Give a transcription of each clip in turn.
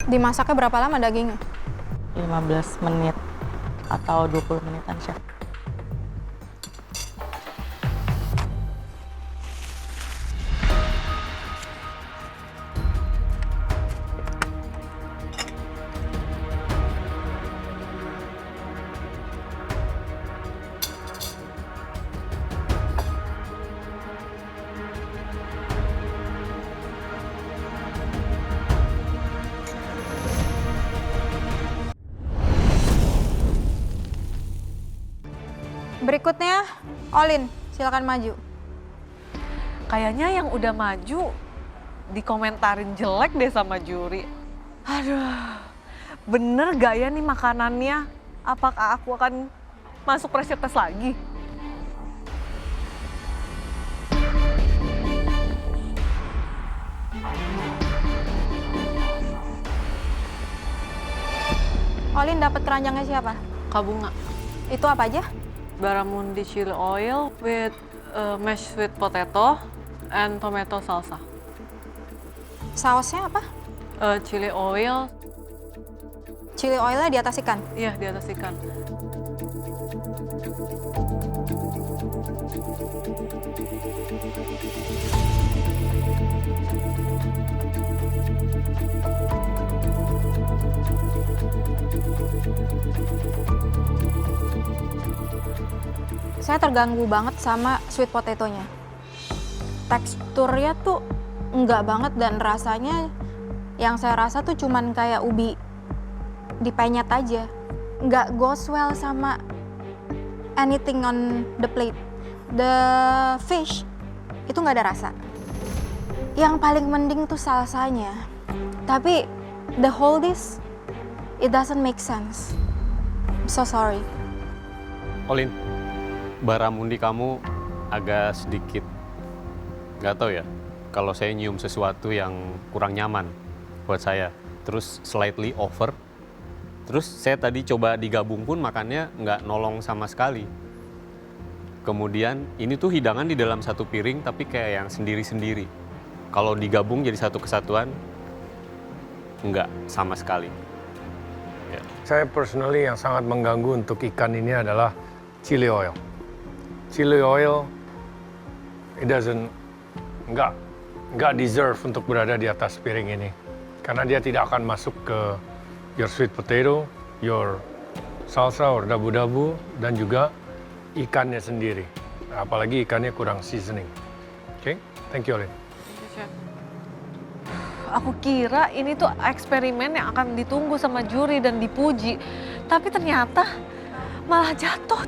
Dimasaknya berapa lama dagingnya? 15 menit atau 20 menitan, Chef. Berikutnya, Olin, silakan maju. Kayaknya yang udah maju dikomentarin jelek deh sama juri. Aduh, bener gak ya nih makanannya? Apakah aku akan masuk pressure test lagi? Olin dapat keranjangnya siapa? Kak Bunga, Itu apa aja? barramundi chili oil with mashed sweet potato and tomato salsa. Sausnya apa? Chili oil, Chili oilnya di atas ikan. iya di atas ikan. Saya terganggu banget sama sweet potato-nya. Teksturnya tuh enggak banget dan rasanya yang saya rasa tuh cuman kayak ubi dipenyet aja. Nggak goes well sama anything on the plate. The fish itu nggak ada rasa. Yang paling mending tuh salsanya. Tapi the whole dish, it doesn't make sense. I'm so sorry. Olin, barramundi kamu agak sedikit, nggak tahu ya, kalau saya nyium sesuatu yang kurang nyaman buat saya, terus slightly over, terus saya tadi coba digabung pun makannya nggak nolong sama sekali. Kemudian ini tuh hidangan di dalam satu piring tapi kayak yang sendiri-sendiri. Kalau digabung jadi satu kesatuan, nggak sama sekali. Ya. Saya personally yang sangat mengganggu untuk ikan ini adalah chili oil. Chili oil, nggak deserve untuk berada di atas piring ini. Karena dia tidak akan masuk ke your sweet potato, your salsa or dabu-dabu, dan juga ikannya sendiri. Apalagi ikannya kurang seasoning. Oke, thank you, Olin. Aku kira ini tuh eksperimen yang akan ditunggu sama juri dan dipuji. Tapi ternyata malah jatuh.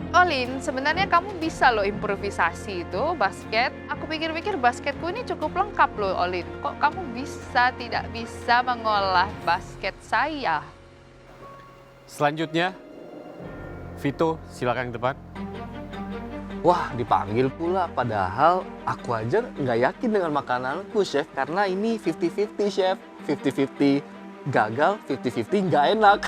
Olin, sebenarnya kamu bisa loh improvisasi itu basket. Aku pikir-pikir basketku ini cukup lengkap loh, Olin. Kok kamu tidak bisa mengolah basket saya? Selanjutnya, Vito, silakan ke depan. Wah, dipanggil pula. Padahal aku aja nggak yakin dengan makananku, Chef. Karena ini 50-50, Chef. 50-50 gagal, 50-50 nggak enak.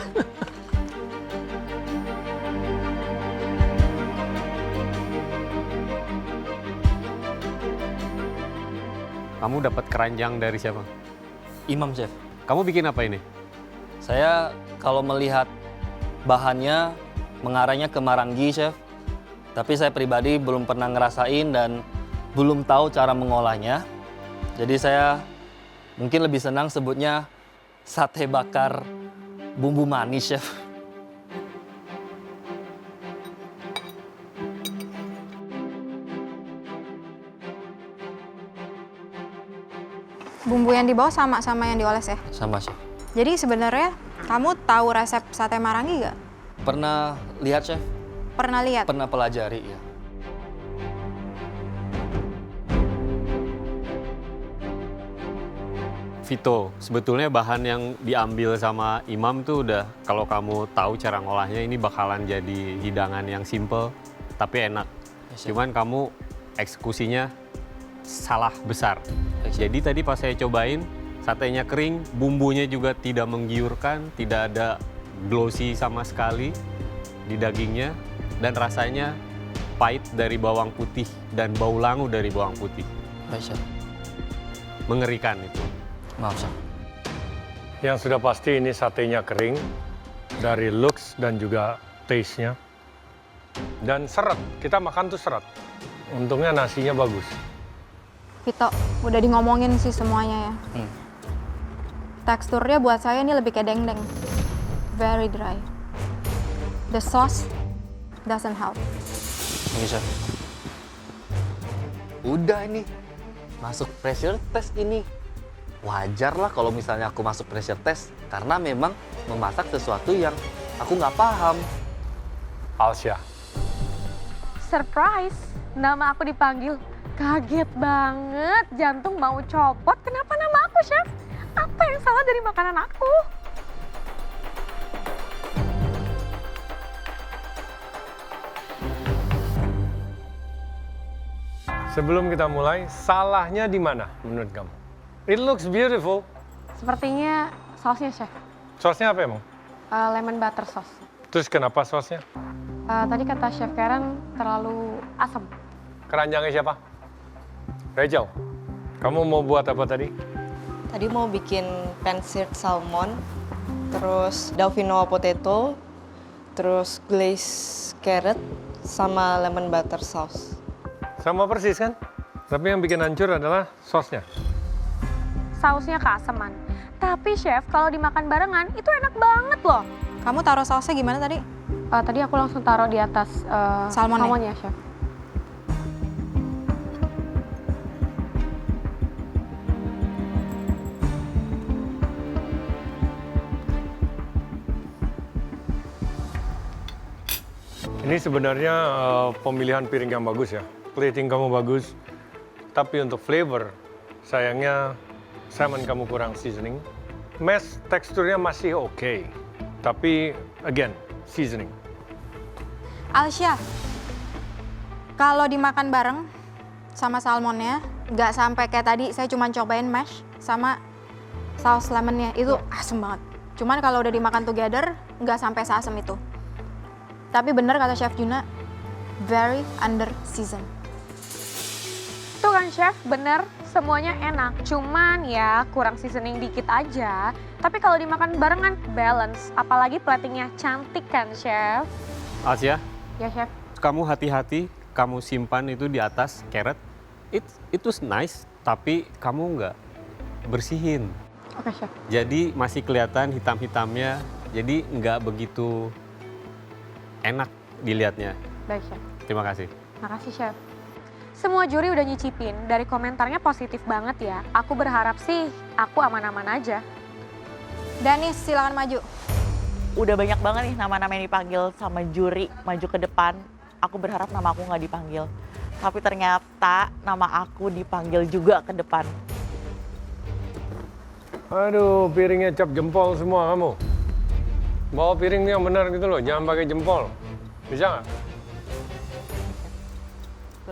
Kamu dapat keranjang dari siapa? Imam, Chef. Kamu bikin apa ini? Saya kalau melihat bahannya mengarahnya ke marangi, Chef. Tapi saya pribadi belum pernah ngerasain dan belum tahu cara mengolahnya. Jadi saya mungkin lebih senang sebutnya sate bakar bumbu manis, Chef. Bumbu yang dibawa sama yang dioles ya? Sama, Chef. Jadi sebenarnya kamu tahu resep sate marangi nggak? Pernah lihat, Chef? Pernah lihat? Pernah pelajari, ya. Vito, sebetulnya bahan yang diambil sama Imam tuh udah, kalau kamu tahu cara ngolahnya ini bakalan jadi hidangan yang simple tapi enak. Cuman kamu eksekusinya salah besar. Jadi tadi pas saya cobain, satenya kering, bumbunya juga tidak menggiurkan, tidak ada glossy sama sekali di dagingnya, dan rasanya pahit dari bawang putih dan bau langu dari bawang putih. Baik, Chef. Mengerikan itu. Maaf, Chef. Yang sudah pasti ini satenya kering, dari looks dan juga taste-nya. Dan seret, kita makan tuh seret. Untungnya nasinya bagus. Vito, udah di ngomongin sih semuanya ya. Teksturnya buat saya ini lebih kayak dendeng. Very dry. The sauce doesn't help. Ini, Chef. Udah ini, masuk pressure test ini. Wajar lah kalau misalnya aku masuk pressure test, karena memang memasak sesuatu yang aku nggak paham. Alsya, Surprise, nama aku dipanggil. Kaget banget, jantung mau copot. Kenapa nama aku, Chef? Apa yang salah dari makanan aku? sebelum kita mulai, salahnya di mana menurut kamu? It looks beautiful. Sepertinya sausnya, Chef. Sausnya apa emang? Lemon butter sauce. Terus kenapa sausnya? Tadi kata Chef Karen terlalu asam. Keranjangnya siapa? Rachel, kamu mau buat apa tadi? Tadi mau bikin pan-seared salmon, terus dauphinoise potato, terus glazed carrot, sama lemon butter sauce. Sama persis kan? Tapi yang bikin hancur adalah sausnya. Sausnya keasaman. Tapi Chef, kalau dimakan barengan itu enak banget loh. Kamu taruh sausnya gimana tadi? Tadi aku langsung taruh di atas Salmon ya? salmonnya, Chef. Ini sebenarnya pemilihan piring yang bagus ya. Plating kamu bagus, tapi untuk flavor, sayangnya salmon kamu kurang seasoning. Mash teksturnya masih oke, tapi again, seasoning. Alsya, kalau dimakan bareng sama salmonnya, nggak sampai kayak tadi saya cuma cobain mash sama saus lemonnya, itu asem banget. Cuman kalau udah dimakan together, nggak sampai seasem itu. Tapi bener kata Chef Juna, very under season. Tuh kan Chef, bener semuanya enak. Cuman ya kurang seasoning dikit aja. Tapi kalau dimakan barengan, balance. Apalagi platingnya cantik kan Chef? Alsya, Ya Chef. kamu hati-hati, kamu simpan itu di atas carrot. Itu nice, tapi kamu nggak bersihin. Oke Chef. Jadi masih kelihatan hitam-hitamnya, jadi nggak begitu enak dilihatnya. Baik Chef. Terima kasih. Makasih Chef. Semua juri udah nyicipin, dari komentarnya positif banget ya. Aku berharap sih aku aman-aman aja. Danis, silakan maju. Udah banyak banget nih nama-nama yang dipanggil sama juri maju ke depan. Aku berharap nama aku nggak dipanggil. Tapi ternyata nama aku dipanggil juga ke depan. Aduh, piringnya cap jempol semua kamu. Bawa piring yang benar gitu loh, jangan pakai jempol. Bisa nggak?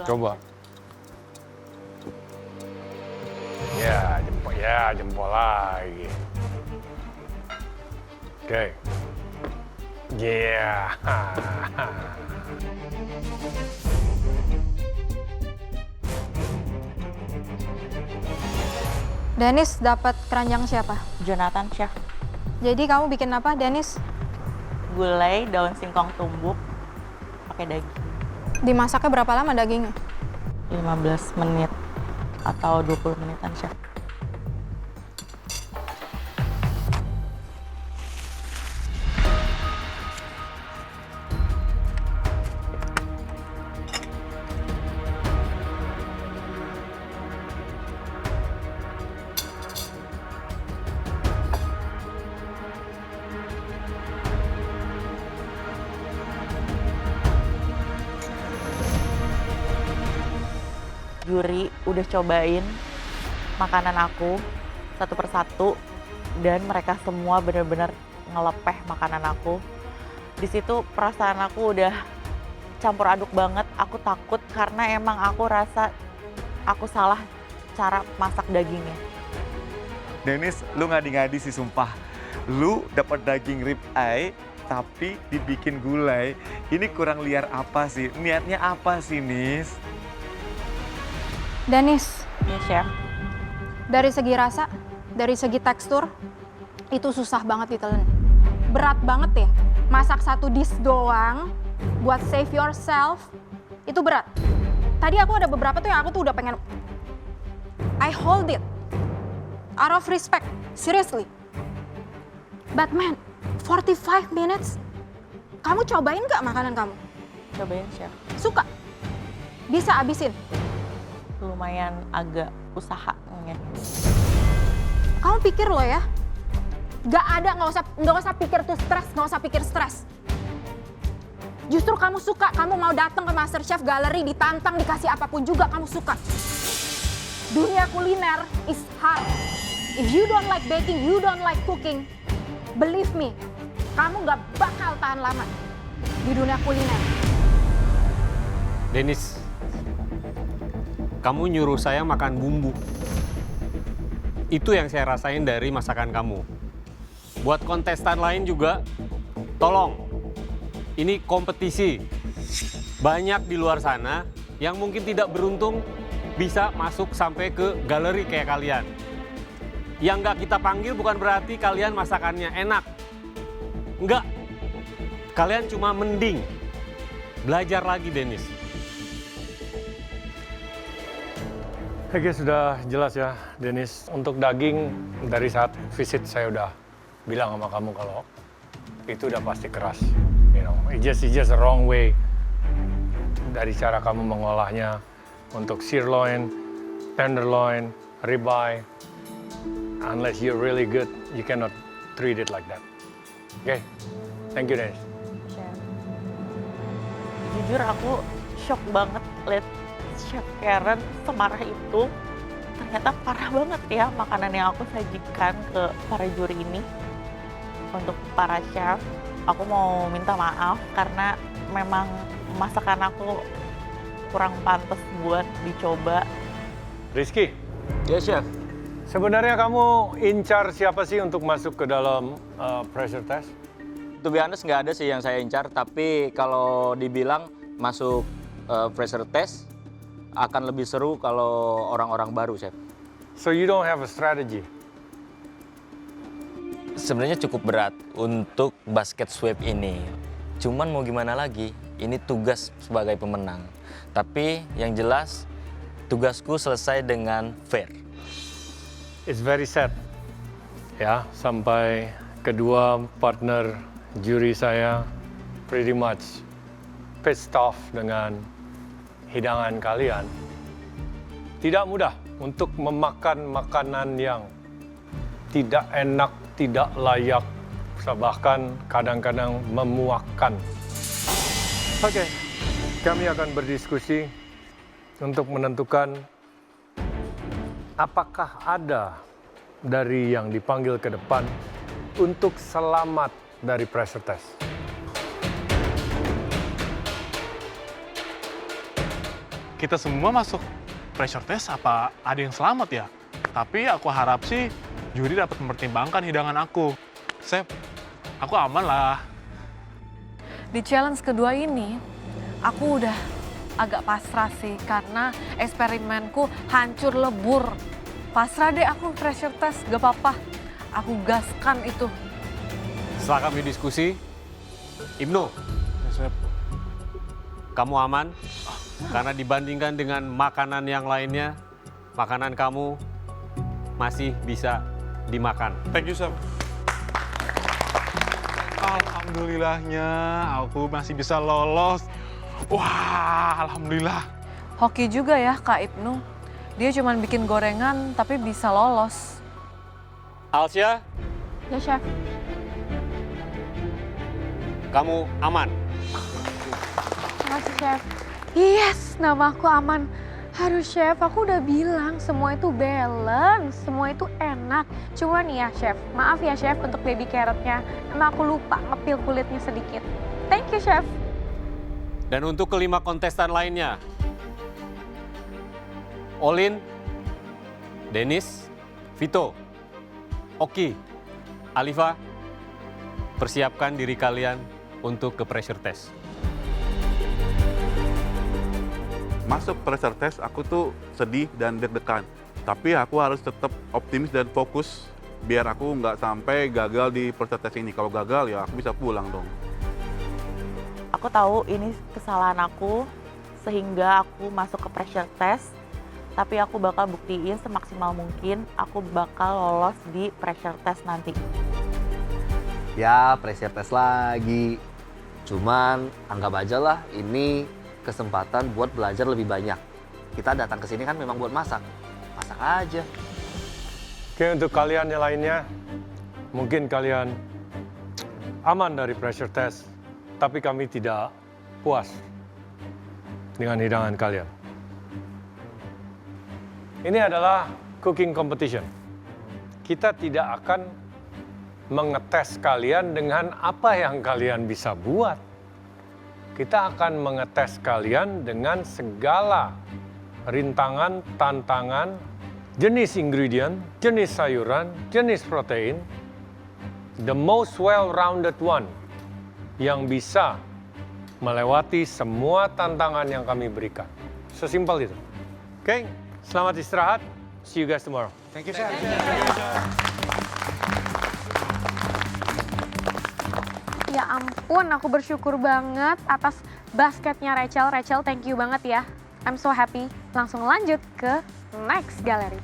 Coba. Ya jempol lagi. Oke. Yeah. Danis dapat keranjang siapa? Jonathan Chef, Jadi kamu bikin apa, Danis? gulai daun singkong tumbuk pakai daging. Dimasaknya berapa lama dagingnya? 15 menit atau 20 menitan Chef. Juri udah cobain makanan aku satu persatu dan mereka semua benar-benar ngelepeh makanan aku. Di situ perasaan aku udah campur aduk banget. Aku takut karena emang aku rasa aku salah cara masak dagingnya. Dennis, lu ngadi-ngadi sih sumpah. Lu dapat daging rib eye tapi dibikin gulai. Ini kurang liar apa sih? Niatnya apa sih, Nis? Danis, Ya Chef. dari segi rasa, dari segi tekstur, Itu susah banget ditelan. Berat banget ya. Masak 1 dish doang buat save yourself, itu berat. Tadi aku ada beberapa tuh yang aku tuh udah pengen, I hold it out of respect, seriously. But man, 45 minutes, kamu cobain nggak makanan kamu? Cobain, Chef. Suka? Bisa abisin? Lumayan agak usaha mungkin. Kamu pikir lo ya, nggak usah pikir tuh stres, nggak usah pikir stres. Justru kamu suka, kamu mau datang ke MasterChef Gallery, ditantang, dikasih apapun juga kamu suka. Dunia kuliner is hard. If you don't like baking, you don't like cooking, believe me, kamu nggak bakal tahan lama di dunia kuliner. Dennis, kamu nyuruh saya makan bumbu. Itu yang saya rasain dari masakan kamu. Buat kontestan lain juga, tolong. Ini kompetisi. Banyak di luar sana yang mungkin tidak beruntung bisa masuk sampai ke galeri kayak kalian. Yang nggak kita panggil bukan berarti kalian masakannya enak. Enggak. Kalian cuma mending. Belajar lagi, Dennis. Oke, sudah jelas ya, Dennis. Untuk daging, dari saat visit saya udah bilang sama kamu kalau itu udah pasti keras. You know, it's just a wrong way dari cara kamu mengolahnya untuk sirloin, tenderloin, ribeye. Unless you're really good, you cannot treat it like that. Okay, thank you, Dennis. Chef. Jujur aku shock banget lihat Chef Karen semarah itu. Ternyata parah banget ya makanan yang aku sajikan ke para juri ini. Untuk para chef, aku mau minta maaf karena memang masakan aku kurang pantas buat dicoba. Rizky, Ya, Chef. sebenarnya kamu incar siapa sih untuk masuk ke dalam pressure test? To be honest, nggak ada sih yang saya incar, tapi kalau dibilang masuk pressure test akan lebih seru kalau orang-orang baru, Chef. So you don't have a strategy? Sebenarnya cukup berat untuk basket sweep ini. Cuman mau gimana lagi, ini tugas sebagai pemenang. Tapi yang jelas, tugasku selesai dengan fair. It's very sad, ya, sampai kedua partner juri saya pretty much pissed off dengan hidangan kalian. Tidak mudah untuk memakan makanan yang tidak enak, tidak layak, bahkan kadang-kadang memuakkan. Oke, kami akan berdiskusi untuk menentukan apakah ada dari yang dipanggil ke depan untuk selamat dari pressure test. Kita semua masuk pressure test, apa ada yang selamat ya? Tapi aku harap sih juri dapat mempertimbangkan hidangan aku. Chef, aku aman lah. Di challenge kedua ini, aku udah agak pasrah sih karena eksperimenku hancur lebur. Pasrah deh aku pressure test, gak apa-apa. Aku gaskan itu. Setelah kami diskusi, Ibnu, Chef, kamu aman? Karena dibandingkan dengan makanan yang lainnya, makanan kamu masih bisa dimakan. thank you, Chef. Alhamdulillahnya aku masih bisa lolos. Wah, alhamdulillah. Hoki juga ya Kak Ibnu. Dia cuma bikin gorengan tapi bisa lolos. Alsya, Ya, Chef. kamu aman? Makasih, Chef. Yes, nama aku aman. Aduh, Chef, aku udah bilang semua itu balance, semua itu enak. Cuman ya, Chef, maaf ya, Chef, untuk baby carrotnya. Emang aku lupa ngepil kulitnya sedikit. Thank you, Chef. Dan untuk kelima kontestan lainnya, Olin, Dennis, Vito, Oki, Alifa, persiapkan diri kalian untuk ke pressure test. Masuk pressure test, aku tuh sedih dan deg-degan. Tapi aku harus tetap optimis dan fokus biar aku nggak sampai gagal di pressure test ini. Kalau gagal ya aku bisa pulang dong. Aku tahu ini kesalahan aku sehingga aku masuk ke pressure test, tapi aku bakal buktiin semaksimal mungkin aku bakal lolos di pressure test nanti. Ya, pressure test lagi. Cuman anggap aja lah ini kesempatan buat belajar lebih banyak. Kita datang ke sini kan memang buat masak. Masak aja. Oke, untuk kalian yang lainnya, mungkin kalian aman dari pressure test, tapi kami tidak puas dengan hidangan kalian. Ini adalah cooking competition. Kita tidak akan mengetes kalian dengan apa yang kalian bisa buat. Kita akan mengetes kalian dengan segala rintangan, tantangan, jenis ingredient, jenis sayuran, jenis protein, the most well-rounded one yang bisa melewati semua tantangan yang kami berikan. Sesimpel itu. Oke, selamat istirahat. See you guys tomorrow. Thank you, Chef. Ya ampun, aku bersyukur banget atas basketnya Rachel. Rachel, thank you banget ya. I'm so happy. Langsung lanjut ke next gallery.